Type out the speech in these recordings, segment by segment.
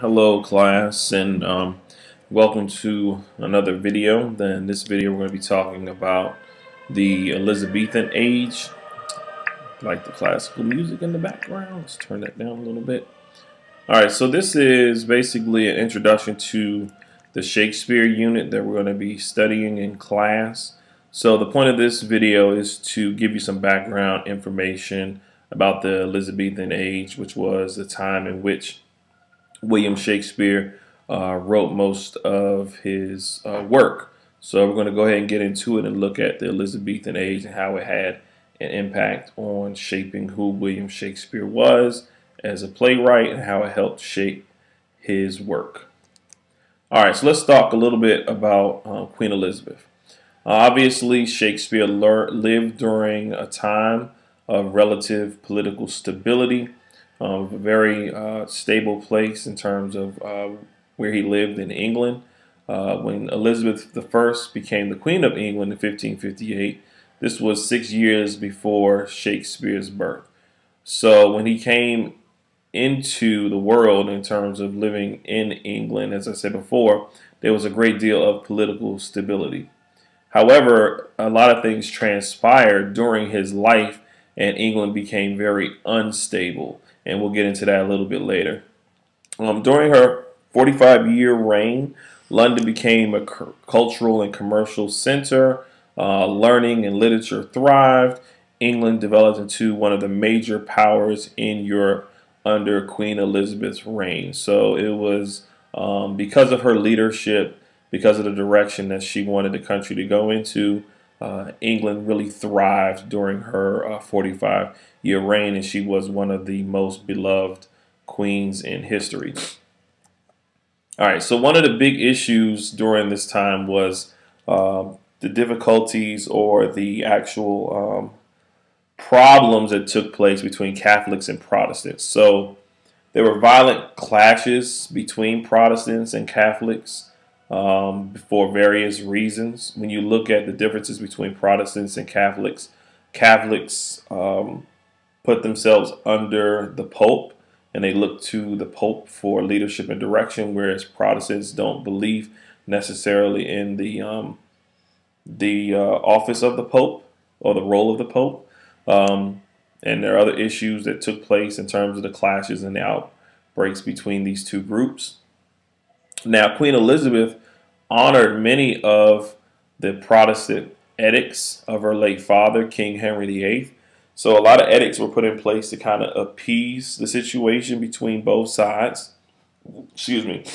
Hello class, and welcome to another video. In this video we're going to be talking about the Elizabethan age. Like the classical music in the background, let's turn that down a little bit. Alright, so this is basically an introduction to the Shakespeare unit that we're going to be studying in class. So the point of this video is to give you some background information about the Elizabethan age, which was the time in which William Shakespeare wrote most of his work. So we're going to go ahead and get into it and look at the Elizabethan age and how it had an impact on shaping who William Shakespeare was as a playwright and how it helped shape his work. All right, so let's talk a little bit about Queen Elizabeth. Obviously, Shakespeare lived during a time of relative political stability. A very stable place in terms of where he lived in England. When Elizabeth I became the Queen of England in 1558, this was 6 years before Shakespeare's birth. So when he came into the world in terms of living in England, as I said before, there was a great deal of political stability. However, a lot of things transpired during his life and England became very unstable. And we'll get into that a little bit later. During her 45-year reign, London became a cultural and commercial center. Learning and literature thrived. England developed into one of the major powers in Europe under Queen Elizabeth's reign. So it was because of her leadership, because of the direction that she wanted the country to go into, England really thrived during her 45-year reign, and she was one of the most beloved queens in history. All right, so one of the big issues during this time was the difficulties or the actual problems that took place between Catholics and Protestants. So there were violent clashes between Protestants and Catholics for various reasons. When you look at the differences between Protestants and Catholics, Catholics put themselves under the Pope and they look to the Pope for leadership and direction, whereas Protestants don't believe necessarily in the office of the Pope or the role of the Pope. And there are other issues that took place in terms of the clashes and the outbreaks between these two groups. Now, Queen Elizabeth honored many of the Protestant edicts of her late father, King Henry VIII. So a lot of edicts were put in place to kind of appease the situation between both sides. Excuse me.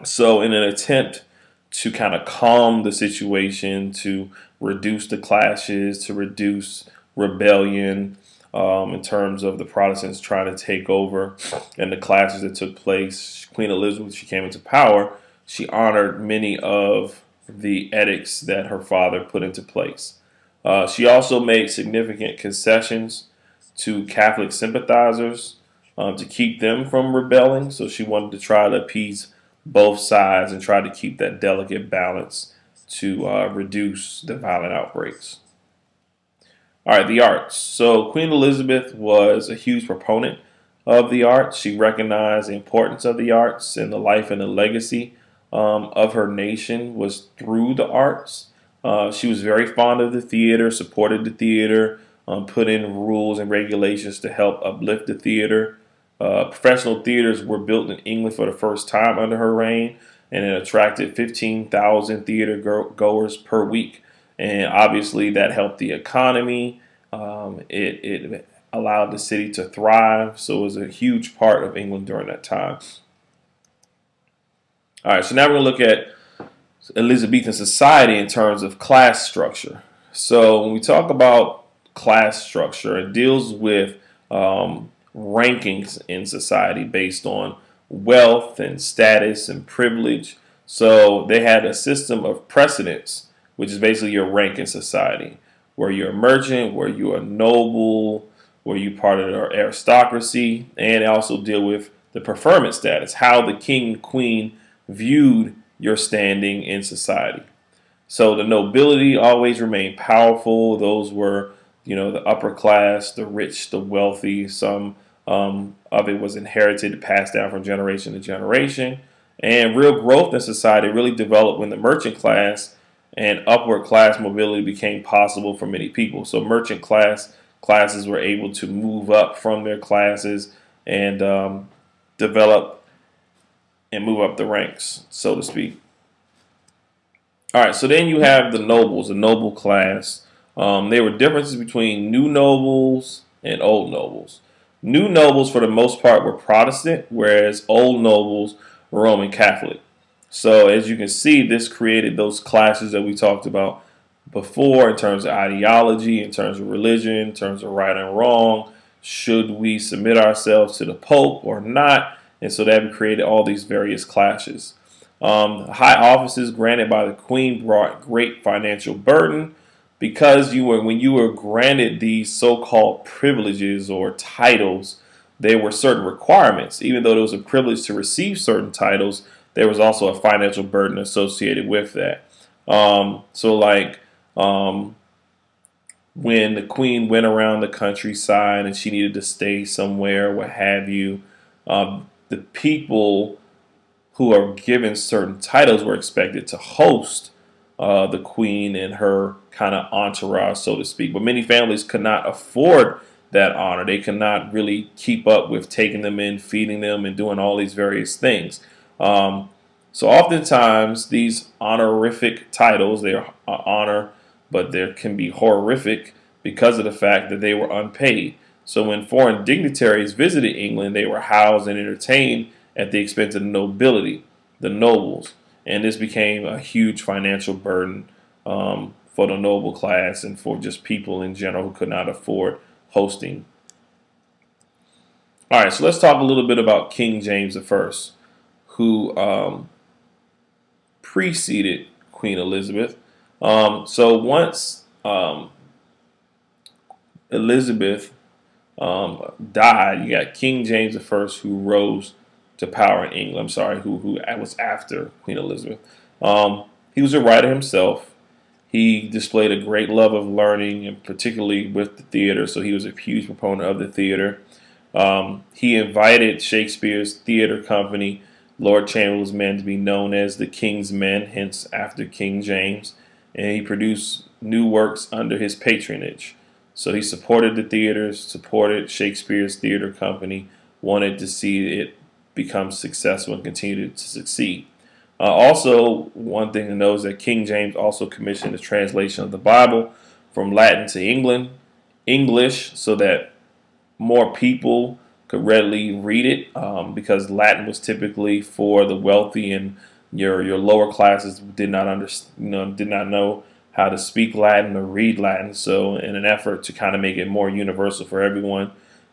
So in an attempt to kind of calm the situation, to reduce the clashes, to reduce rebellion in terms of the Protestants trying to take over and the clashes that took place, Queen Elizabeth, she came into power, she honored many of the edicts that her father put into place. She also made significant concessions to Catholic sympathizers to keep them from rebelling. So she wanted to try to appease both sides and try to keep that delicate balance to reduce the violent outbreaks. All right, the arts. So Queen Elizabeth was a huge proponent of the arts. She recognized the importance of the arts, and the life and the legacy of her nation was through the arts. She was very fond of the theater, supported the theater, put in rules and regulations to help uplift the theater. Professional theaters were built in England for the first time under her reign, and it attracted 15,000 theater goers per week. And obviously that helped the economy. It allowed the city to thrive. So it was a huge part of England during that time. All right, so now we're going to look at Elizabethan society in terms of class structure. So when we talk about class structure, it deals with rankings in society based on wealth and status and privilege. So they had a system of precedence, which is basically your rank in society. Were you a merchant? Were you a noble? Were you part of the aristocracy? And also deal with the preferment status, how the king and queen viewed your standing in society. So the nobility always remained powerful. Those were, the upper class, the rich, the wealthy. Some of it was inherited, passed down from generation to generation. And real growth in society really developed when the merchant class and upward class mobility became possible for many people. So merchant classes were able to move up from their classes and develop and move up the ranks, so to speak. All right, so then you have the nobles, the noble class. There were differences between new nobles and old nobles. New nobles, for the most part, were Protestant, whereas old nobles were Roman Catholic. So as you can see, this created those clashes that we talked about before in terms of ideology, in terms of religion, in terms of right and wrong. Should we submit ourselves to the Pope or not? And so that created all these various clashes. High offices granted by the Queen brought great financial burden because when you were granted these so-called privileges or titles, there were certain requirements. Even though there was a privilege to receive certain titles, there was also a financial burden associated with that. When the Queen went around the countryside and she needed to stay somewhere, what have you, the people who are given certain titles were expected to host the Queen and her kind of entourage, so to speak. But many families could not afford that honor. They could not really keep up with taking them in, feeding them, and doing all these various things. So oftentimes these honorific titles, they are honor, but there can be horrific because of the fact that they were unpaid. So when foreign dignitaries visited England, they were housed and entertained at the expense of the nobility, the nobles. And this became a huge financial burden for the noble class and for just people in general who could not afford hosting. All right, so let's talk a little bit about King James I, who preceded Queen Elizabeth. So once Elizabeth died, you got King James I who rose to power in England. I'm sorry, who was after Queen Elizabeth. He was a writer himself. He displayed a great love of learning, and particularly with the theater, so he was a huge proponent of the theater. He invited Shakespeare's theater company, Lord Chamberlain's men, to be known as the King's Men, hence after King James, and he produced new works under his patronage. So he supported the theaters, supported Shakespeare's theater company, wanted to see it become successful and continue to succeed. Also, one thing to know is that King James also commissioned a translation of the Bible from Latin to English, so that more people could readily read it, because Latin was typically for the wealthy, and your lower classes did not know how to speak Latin or read Latin. So in an effort to kind of make it more universal for everyone,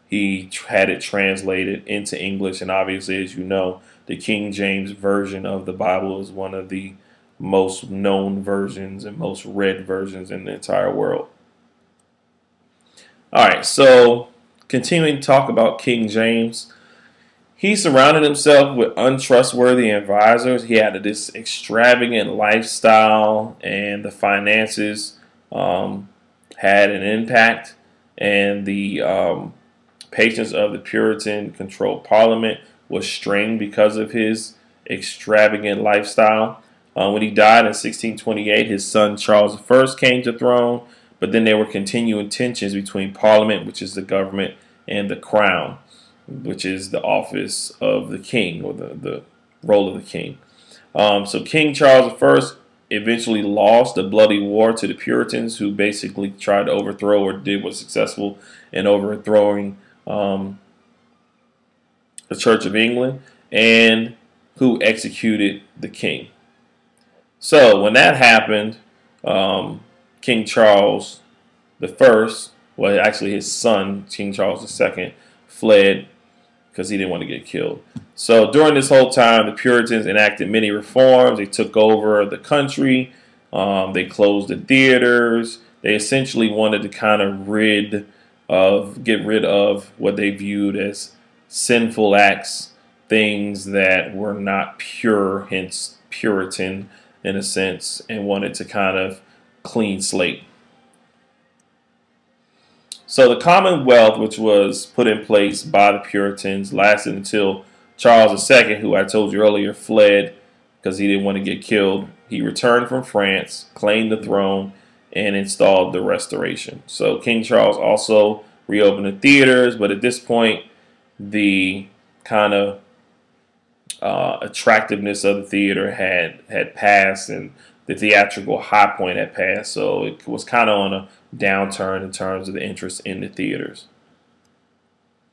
he had it translated into English. And obviously, as you know, the King James Version of the Bible is one of the most known versions and most read versions in the entire world. All right, so continuing to talk about King James, he surrounded himself with untrustworthy advisors. He had this extravagant lifestyle, and the finances had an impact, and the patience of the Puritan-controlled Parliament was strained because of his extravagant lifestyle. When he died in 1628, his son Charles I came to the throne, but then there were continuing tensions between Parliament, which is the government, and the Crown, which is the office of the king, or the role of the king. So King Charles I eventually lost a bloody war to the Puritans, who basically tried to overthrow, or was successful in overthrowing the Church of England, and who executed the king. So when that happened, King Charles I, well, actually his son, King Charles II, fled because he didn't want to get killed. So during this whole time, the Puritans enacted many reforms. They took over the country. They closed the theaters. They essentially wanted to kind of get rid of what they viewed as sinful acts, things that were not pure, hence Puritan in a sense, and wanted to kind of clean slate. So the Commonwealth, which was put in place by the Puritans, lasted until Charles II, who I told you earlier, fled because he didn't want to get killed. He returned from France, claimed the throne, and installed the Restoration. So King Charles also reopened the theaters, but at this point, the kind of attractiveness of the theater had passed, and the theatrical high point had passed. So it was kind of on a downturn in terms of the interest in the theaters.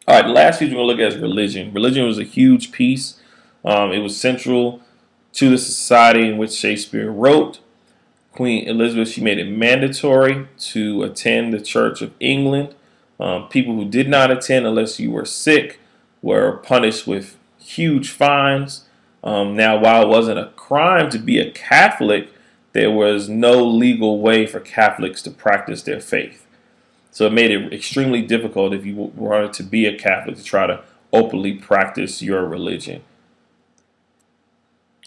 All right, the last piece we're going to look at is religion. Religion was a huge piece. It was central to the society in which Shakespeare wrote. Queen Elizabeth, she made it mandatory to attend the Church of England. People who did not attend unless you were sick were punished with huge fines. Now, while it wasn't a crime to be a Catholic, there was no legal way for Catholics to practice their faith. So it made it extremely difficult if you wanted to be a Catholic to try to openly practice your religion.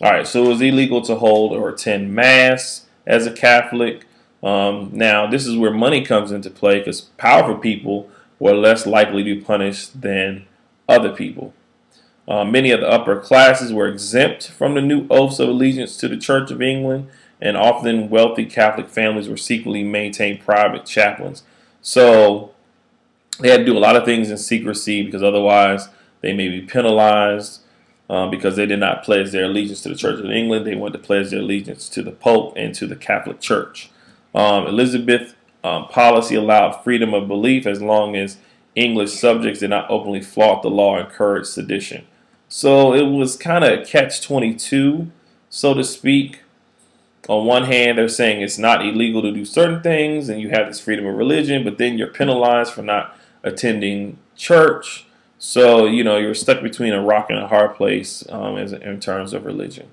All right, so it was illegal to hold or attend Mass as a Catholic. Now, this is where money comes into play because powerful people were less likely to be punished than other people. Many of the upper classes were exempt from the new oaths of allegiance to the Church of England, and often wealthy Catholic families were secretly maintained private chaplains. So they had to do a lot of things in secrecy because otherwise they may be penalized because they did not pledge their allegiance to the Church of England. They wanted to pledge their allegiance to the Pope and to the Catholic Church. Elizabeth policy allowed freedom of belief as long as English subjects did not openly flaunt the law and encourage sedition. So it was kind of a catch-22, so to speak. On one hand, they're saying it's not illegal to do certain things and you have this freedom of religion, but then you're penalized for not attending church. So, you're stuck between a rock and a hard place in terms of religion.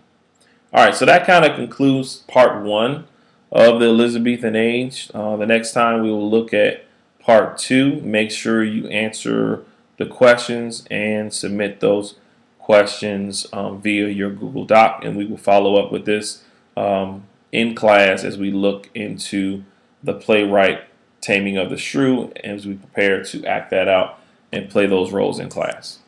All right, so that kind of concludes part 1 of the Elizabethan Age. The next time we will look at part 2. Make sure you answer the questions and submit those questions via your Google Doc, and we will follow up with this in class as we look into the playwright Taming of the Shrew, as we prepare to act that out and play those roles in class.